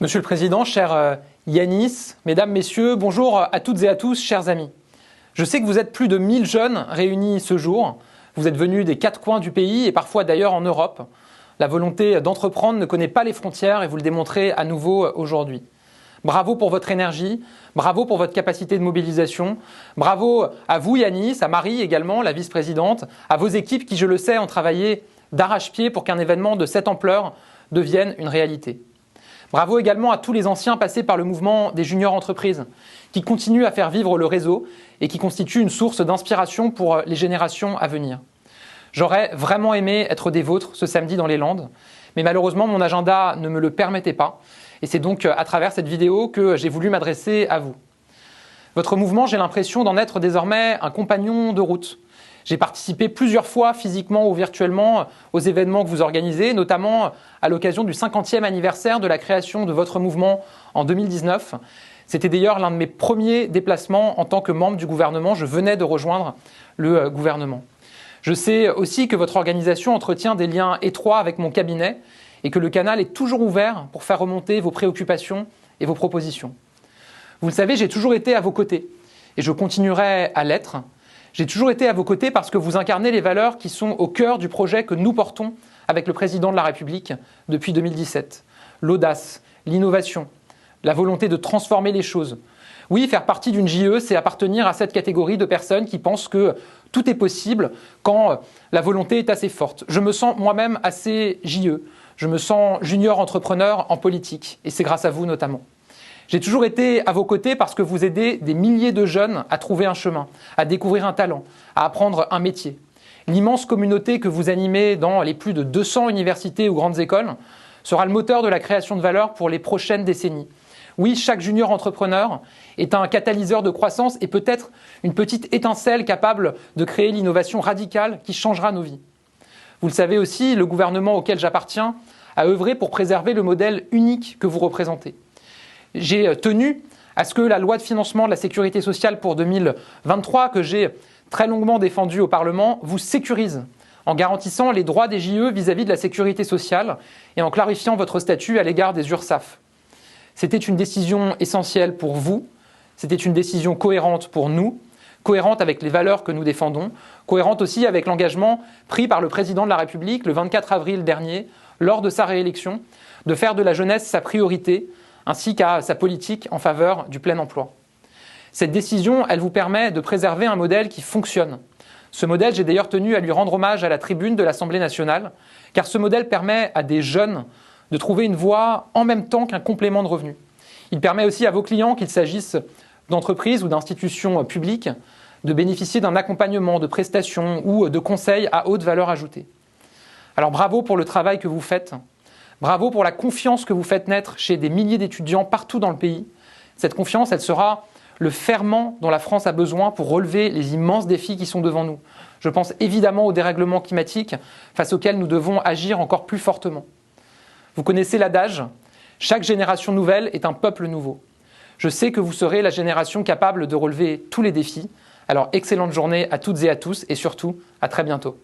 Monsieur le Président, cher Yanis, Mesdames, Messieurs, bonjour à toutes et à tous, chers amis. Je sais que vous êtes plus de 1000 jeunes réunis ce jour. Vous êtes venus des 4 coins du pays et parfois d'ailleurs en Europe. La volonté d'entreprendre ne connaît pas les frontières et vous le démontrez à nouveau aujourd'hui. Bravo pour votre énergie, bravo pour votre capacité de mobilisation, bravo à vous Yanis, à Marie également, la vice-présidente, à vos équipes qui, je le sais, ont travaillé d'arrache-pied pour qu'un événement de cette ampleur devienne une réalité. Bravo également à tous les anciens passés par le mouvement des juniors entreprises, qui continuent à faire vivre le réseau et qui constituent une source d'inspiration pour les générations à venir. J'aurais vraiment aimé être des vôtres ce samedi dans les Landes, mais malheureusement mon agenda ne me le permettait pas. Et c'est donc à travers cette vidéo que j'ai voulu m'adresser à vous. Votre mouvement, j'ai l'impression d'en être désormais un compagnon de route. J'ai participé plusieurs fois physiquement ou virtuellement aux événements que vous organisez, notamment à l'occasion du 50e anniversaire de la création de votre mouvement en 2019. C'était d'ailleurs l'un de mes premiers déplacements en tant que membre du gouvernement. Je venais de rejoindre le gouvernement. Je sais aussi que votre organisation entretient des liens étroits avec mon cabinet et que le canal est toujours ouvert pour faire remonter vos préoccupations et vos propositions. Vous le savez, j'ai toujours été à vos côtés et je continuerai à l'être. J'ai toujours été à vos côtés parce que vous incarnez les valeurs qui sont au cœur du projet que nous portons avec le président de la République depuis 2017. L'audace, l'innovation, la volonté de transformer les choses. Oui, faire partie d'une JE, c'est appartenir à cette catégorie de personnes qui pensent que tout est possible quand la volonté est assez forte. Je me sens moi-même assez JE. Je me sens junior entrepreneur en politique et c'est grâce à vous notamment. J'ai toujours été à vos côtés parce que vous aidez des milliers de jeunes à trouver un chemin, à découvrir un talent, à apprendre un métier. L'immense communauté que vous animez dans les plus de 200 universités ou grandes écoles sera le moteur de la création de valeur pour les prochaines décennies. Oui, chaque junior entrepreneur est un catalyseur de croissance et peut-être une petite étincelle capable de créer l'innovation radicale qui changera nos vies. Vous le savez aussi, le gouvernement auquel j'appartiens a œuvré pour préserver le modèle unique que vous représentez. J'ai tenu à ce que la loi de financement de la sécurité sociale pour 2023, que j'ai très longuement défendue au Parlement, vous sécurise en garantissant les droits des JE vis-à-vis de la sécurité sociale et en clarifiant votre statut à l'égard des URSSAF. C'était une décision essentielle pour vous, c'était une décision cohérente pour nous, cohérente avec les valeurs que nous défendons, cohérente aussi avec l'engagement pris par le président de la République le 24 avril dernier, lors de sa réélection, de faire de la jeunesse sa priorité, ainsi qu'à sa politique en faveur du plein emploi. Cette décision, elle vous permet de préserver un modèle qui fonctionne. Ce modèle, j'ai d'ailleurs tenu à lui rendre hommage à la tribune de l'Assemblée nationale, car ce modèle permet à des jeunes de trouver une voie en même temps qu'un complément de revenu. Il permet aussi à vos clients, qu'il s'agisse d'entreprises ou d'institutions publiques, de bénéficier d'un accompagnement, de prestations ou de conseils à haute valeur ajoutée. Alors bravo pour le travail que vous faites. Bravo pour la confiance que vous faites naître chez des milliers d'étudiants partout dans le pays. Cette confiance, elle sera le ferment dont la France a besoin pour relever les immenses défis qui sont devant nous. Je pense évidemment au dérèglement climatique face auquel nous devons agir encore plus fortement. Vous connaissez l'adage, chaque génération nouvelle est un peuple nouveau. Je sais que vous serez la génération capable de relever tous les défis. Alors excellente journée à toutes et à tous et surtout à très bientôt.